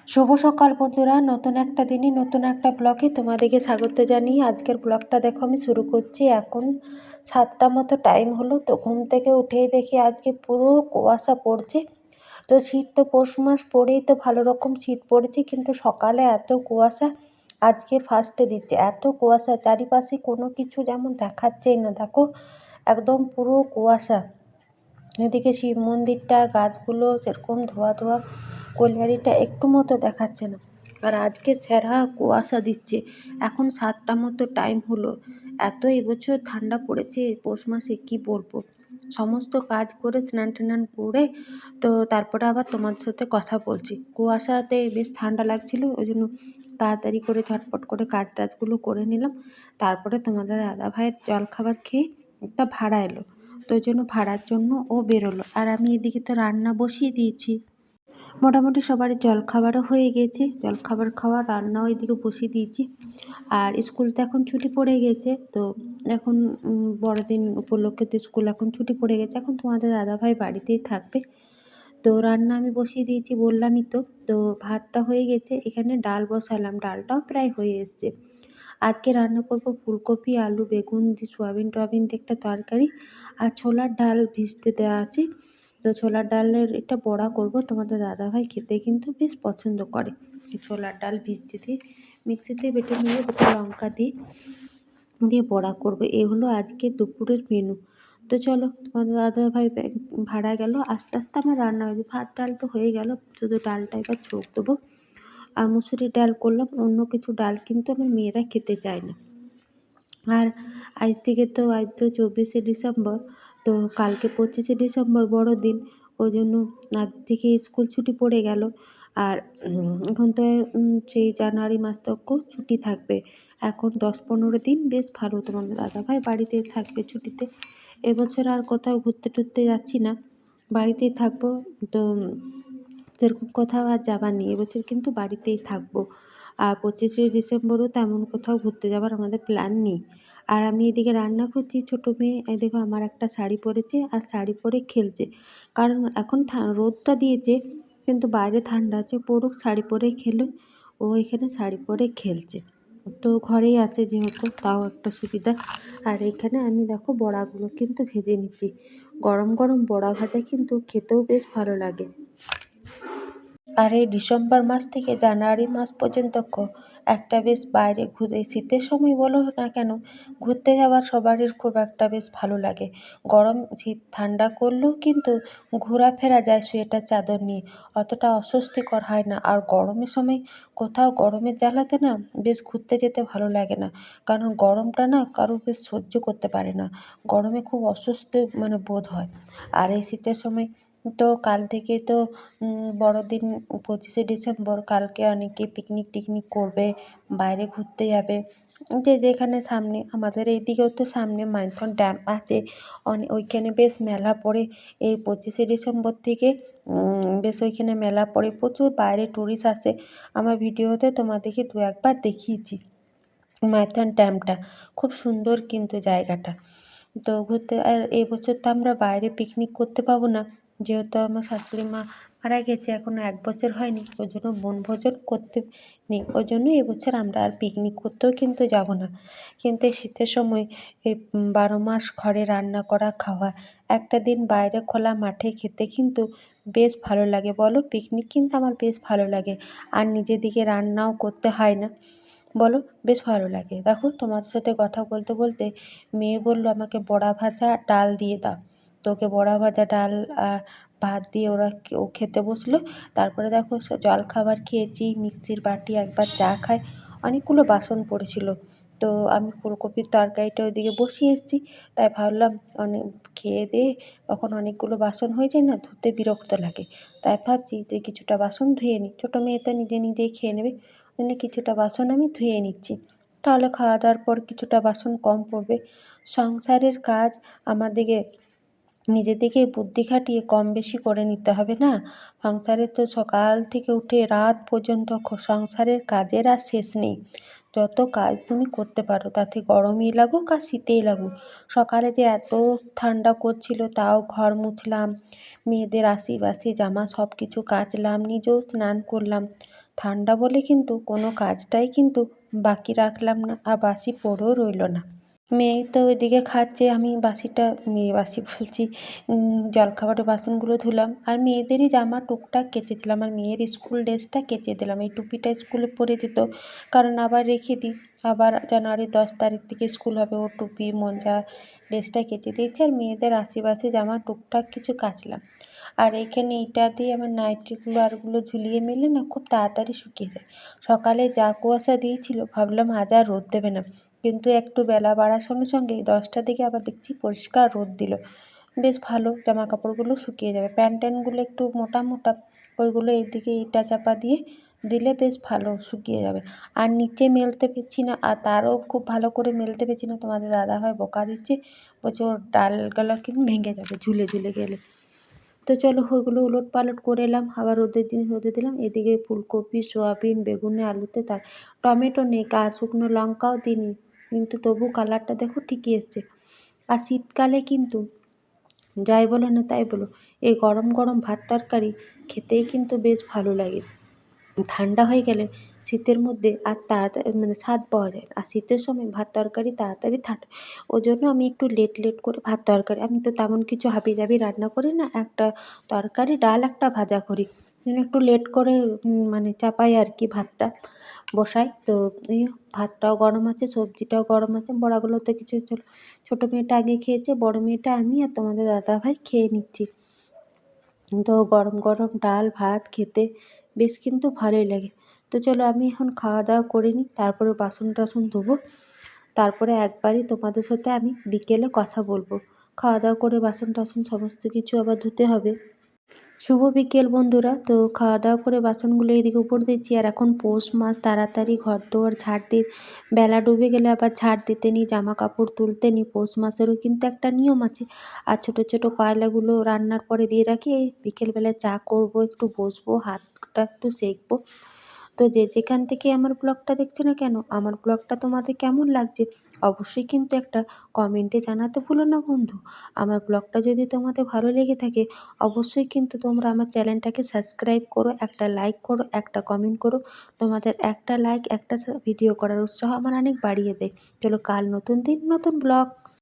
শুভ সকাল বন্ধুরা, নতুন একটা দিনে নতুন একটা ব্লগে তোমাদেরকে স্বাগত জানিয়ে আজকের ব্লগটা দেখো আমি শুরু করছি। এখন 7টা মতো টাইম হলো। তো ঘুম থেকে উঠেই দেখি আজকে পুরো কুয়াশা পড়ছে। তো শীত তো পৌষ মাস পড়েই তো ভালো রকম শীত পড়েছে, কিন্তু সকালে এত কুয়াশা আজকে ফার্স্টে দিচ্ছে। এত কুয়াশা, চারিপাশে কোনো কিছু যেমন দেখাচ্ছেই না। দেখো একদম পুরো কুয়াশা। এদিকে শিব মন্দিরটা, গাছগুলো সেরকম ধোয়া ধোয়া, কল্যাণীটা একটু মতো দেখাচ্ছে না। আর আজকে সেরা কুয়াশা দিচ্ছে। এখন 7টা মতো টাইম হলো। এত এবছর ঠান্ডা পড়েছে পৌষ মাসে, কি বলবো। সমস্ত কাজ করে স্নান টান করে তো তারপরে আবার তোমার সাথে কথা বলছি। কুয়াশাতে বেশ ঠান্ডা লাগছিল, ওই জন্য তাড়াতাড়ি করে ঝটপট করে কাজ টাজগুলো করে নিলাম। তারপরে তোমাদের দাদা ভাইয়ের জলখাবার খেয়ে একটা ভাড়া এলো, তো ওই জন্য ভাড়ার জন্য ও বেরোলো। আর আমি এদিকে তো রান্না বসিয়ে দিয়েছি। মোটামুটি সবার জলখাবারও হয়ে গেছে, জলখাবার খাওয়া রান্নাও এদিকে বসিয়ে দিয়েছি। আর স্কুল তো এখন ছুটি পড়ে গেছে। তো এখন বড়দিন উপলক্ষে তো স্কুল এখন ছুটি পড়ে গেছে। এখন তোমাদের দাদাভাই বাড়িতেই থাকবে। তো রান্না আমি বসিয়ে দিয়েছি বললামই তো। তো ভাতটা হয়ে গেছে, এখানে ডাল বসালাম, ডালটাও প্রায় হয়ে এসছে। আজকে রান্না করব ফুলকপি, আলু, বেগুন দিয়ে সোয়াবিন টোয়াবিন দিয়ে একটা তরকারি। আর ছোলার ডাল ভিজতে দেওয়া আছে। তো ছোলার ডালের একটা বড়া করব। তোমাদের দাদাভাই খেতে কিন্তু বেশ পছন্দ করে। ছোলার ডাল ভিজতে দিয়ে মিক্সিতে বেটে নিয়ে দুটো লঙ্কা দিয়ে বড়া করব। এই হলো আজকে দুপুরের মেনু। তো চলো, তোমাদের দাদাভাই ভাড়া গেল, আস্তে আস্তে আমার রান্না হবে। ভাত ডাল তো হয়ে গেল, শুধু ডালটা এবার ছোঁক দেবো। আর মুসুরির ডাল করলাম, অন্য কিছু ডাল কিন্তু আমার মেয়েরা খেতে চায় না। আর আজ তো 24শে ডিসেম্বর। তো কালকে 25শে ডিসেম্বর বড়দিন। ওই জন্য আজ থেকে স্কুল ছুটি পড়ে গেল। আর এখন তো সেই জানুয়ারি মাস তক ছুটি থাকবে। এখন 10-15 দিন বেশ ভালো, তোমাদের দাদাভাই বাড়িতেই থাকবে ছুটিতে। এবছর আর কোথাও ঘুরতে টুরতে যাচ্ছি না, বাড়িতেই থাকবো। তো সেরকম কোথাও আর যাবার নেই, এবছর কিন্তু বাড়িতেই থাকবো। আর 25শে ডিসেম্বরও তেমন কোথাও ঘুরতে যাওয়ার আমাদের প্ল্যান নেই। আর আমি এদিকে রান্না করছি, ছোটো মেয়ে এই দেখো আমার একটা শাড়ি পরেছে আর শাড়ি পরে খেলছে। কারণ এখন রোদটা দিয়েছে কিন্তু বাইরে ঠান্ডা আছে, পড়ুক, শাড়ি পরেই খেলুক। ও এখানে শাড়ি পরে খেলছে। তো ঘরেই আছে যেহেতু, তাও একটা সুবিধা। আর এখানে আমি দেখো বড়াগুলো কিন্তু ভেজে নিচ্ছি। গরম গরম বড়া ভাজা কিন্তু খেতেও বেশ ভালো লাগে। আর এই ডিসেম্বর মাস থেকে জানুয়ারি মাস পর্যন্ত একটা বেশ বাইরে ঘুরে, শীতের সময় বলো না কেন, ঘুরতে যাওয়ার সবারই খুব একটা বেশ ভালো লাগে। গরম শীত ঠান্ডা করলেও কিন্তু ঘোরাফেরা যায় সোয়েটার চাদর নিয়ে, অতটা অস্বস্তিকর হয় না। আর গরমের সময় কোথাও গরমের জ্বালাতে না বেশ ঘুরতে যেতে ভালো লাগে না, কারণ গরমটা না কারো বেশ সহ্য করতে পারে না। গরমে খুব অস্বস্তি বোধ হয়। আর এই শীতের সময় তো কাল থেকে তো বড়দিন 25শে ডিসেম্বর, কালকে অনেকে পিকনিক টিকনিক করবে, বাইরে ঘুরতে যাবে। যে যেখানে সামনে, আমাদের এইদিকেও তো সামনে মাইথন ড্যাম আছে, ওইখানে বেশ মেলা পড়ে। এই 25শে ডিসেম্বর থেকে বেশ ওইখানে মেলা পড়ে, প্রচুর বাইরে টুরিস্ট আসে। আমার ভিডিওতে তোমাদেরকে 2-1বার দেখিয়েছি মাইথন ড্যামটা। খুব সুন্দর কিন্তু জায়গাটা। তো ঘুরতে, আর এবছর তো আমরা বাইরে পিকনিক করতে পাবো না, যেহেতু আমার শাশুড়ি মা মারা গেছে, এখনও 1 বছর হয়নি। ওই জন্য বনভোজন করতে নেই, ওই জন্য এবছর আমরা আর পিকনিক করতেও কিন্তু যাব না। কিন্তু এই শীতের সময় এই 12 মাস ঘরে রান্না করা খাওয়া, একটা দিন বাইরে খোলা মাঠে খেতে কিন্তু বেশ ভালো লাগে বলো। পিকনিক কিন্তু আমার বেশ ভালো লাগে। আর নিজের দিকে রান্নাও করতে হয় না বলো, বেশ ভালো লাগে। দেখো তোমাদের সাথে কথা বলতে বলতে মেয়ে বলল আমাকে বড়া ভাজা ডাল দিয়ে দাও। তো ওকে বড়া ভাজা ডাল আর ভাত দিয়ে ও খেতে বসলো। তারপরে দেখো জলখাবার খেয়েছি, মিক্সির বাটি, একবার চা খাই। অনেকগুলো বাসন পড়েছিল। তো আমি ফুলকপির তরকারিটা ওইদিকে বসিয়ে এসেছি। তাই ভাবলাম অনেক খেয়ে দিয়ে তখন অনেকগুলো বাসন হয়ে যায় না, ধুতে বিরক্ত লাগে। তাই ভাবছি যে কিছুটা বাসন ধুয়ে নিই, ছোটো মেয়ে তো নিজে নিজেই খেয়ে নেবে। জন্য কিছুটা বাসন আমি ধুয়ে নিচ্ছি, তাহলে খাওয়া দাওয়ার পর কিছুটা বাসন কম পড়বে। সংসারের কাজ আমাদেরকে নিজেদেরকে বুদ্ধি খাটিয়ে কম বেশি করে নিতে হবে না? সংসারে তো সকাল থেকে উঠে রাত পর্যন্ত সংসারের কাজের আর শেষ নেই। যত কাজ তুমি করতে পারো, তাতে গরমই লাগুক আর শীতেই লাগুক। সকালে যে এত ঠান্ডা করছিল তাও ঘর মুছলাম, মেয়েদের বাসি জামা সব কিছু কাচলাম, নিজেও স্নান করলাম। ঠান্ডা বলে কিন্তু কোনো কাজটাই কিন্তু বাকি রাখলাম না, আর বাসি পড়েও রইল না। মেয়ে তো ওইদিকে খাচ্ছে, আমি বাসি বলছি, জলখাবারের বাসনগুলো ধুলাম, আর মেয়েদেরই জামা টুকটাক কেচেছিলাম, আর মেয়ের স্কুল ড্রেসটা কেচে দিলাম। এই টুপিটা স্কুলে পরে যেত, কারণ আবার রেখে দিই, আবার জানুয়ারির 10 তারিখ থেকে স্কুল হবে, ও টুপি মোজা ড্রেসটা কেচে দিয়েছি, আর মেয়েদের বাসি জামা টুকটাক কিছু কাচলাম। আর এখানে এটা দিয়ে আমার নাইটিগুলো আরগুলো ঝুলিয়ে মেলে না খুব তাড়াতাড়ি শুকিয়ে যায়। সকালে যা কুয়াশা দিয়েছিল ভাবলাম আজ আর রোদ দেবে না, কিন্তু একটু বেলা বাড়ার সঙ্গে সঙ্গে 10টার দিকে আবার দেখছি পরিষ্কার রোদ দিল। বেশ ভালো, জামা কাপড়গুলো শুকিয়ে যাবে। প্যান্ট ট্যান্টগুলো একটু মোটা মোটা, ওইগুলো এদিকে ইটা চাপা দিয়ে দিলে বেশ ভালো শুকিয়ে যাবে। আর নিচে মেলতে পারছি না, আর তারও খুব ভালো করে মেলতে পারছি না, তোমাদের দাদাভাই বকা দিচ্ছে, বলছে ওর ডালগুলো কিন্তু ভেঙে যাবে ঝুলে ঝুলে গেলে। তো চলো ওইগুলো উলট পালট করে এলাম, আবার রোদের জিনিস রোদে দিলাম। এদিকে ফুলকপি, সোয়াবিন, বেগুনে, আলুতে, তার টমেটো নেই, শুকনো লঙ্কাও দিইনি, কিন্তু তবু কালারটা দেখো ঠিকই এসছে। আর শীতকালে কিন্তু যাই বলো না তাই বলো, এই গরম গরম ভাত তরকারি খেতেই কিন্তু বেশ ভালো লাগে। ঠান্ডা হয়ে গেলে শীতের মধ্যে আর তাড়াতাড়ি মানে স্বাদ পাওয়া যায় না, আর শীতের সময় ভাত তরকারি তাড়াতাড়ি ঠান্ডা। ওই জন্য আমি একটু লেট লেট করে ভাত তরকারি, আমি তো তেমন কিছু হাবিজাবি রান্না করি না, একটা তরকারি ডাল একটা ভাজা করি, একটু লেট করে মানে চাপাই আর কি, ভাতটা বসাই। তো এই ভাতটাও গরম আছে, সবজিটাও গরম আছে, বড়াগুলো তো কিছু ছোটো মেয়েটা আগে খেয়েছে, বড় মেয়েটা আমি আর তোমাদের দাদাভাই খেয়ে নিচ্ছি। তো গরম গরম ডাল ভাত খেতে বেশ কিন্তু ভালোই লাগে। তো চলো আমি এখন খাওয়া দাওয়া করে নিই, তারপরে বাসন টাসন ধোবো, তারপরে একবারই তোমাদের সাথে আমি বিকেলে কথা বলবো। খাওয়া দাওয়া করে বাসন টাসন সমস্ত কিছু আবার ধুতে হবে। শুভ বিকেল বন্ধুরা। তো খাওয়া দাওয়া করে বাসনগুলো এদিকে উপর দিচ্ছি, আর এখন পৌষ মাস, তাড়াতাড়ি ঘর দোর ঝাড় দিয়ে, বেলা ডুবে গেলে আবার ঝাড় দিতে নিই, জামা কাপড় তুলতে নিই। পৌষ মাসেরও কিন্তু একটা নিয়ম আছে। আর ছোটো ছোটো কয়লাগুলো রান্নার পরে দিয়ে রাখি, এই বিকেলবেলা চা করবো, একটু বসবো, হাতটা একটু সেঁকবো। তো যে যেখান থেকে আমার ব্লগটা দেখছো না কেন, আমার ব্লগটা তোমাদের কেমন লাগছে অবশ্যই কিন্তু একটা কমেন্টে জানাতে ভুলো না বন্ধু। আমার ব্লগটা যদি তোমাদের ভালো লেগে থাকে অবশ্যই কিন্তু তোমরা আমার চ্যানেলটাকে সাবস্ক্রাইব করো, একটা লাইক করো, একটা কমেন্ট করো। তোমাদের একটা লাইক, একটা ভিডিও করার উৎসাহ আমার অনেক বাড়িয়ে দেয়। চলো কাল নতুন দিন নতুন ব্লগ।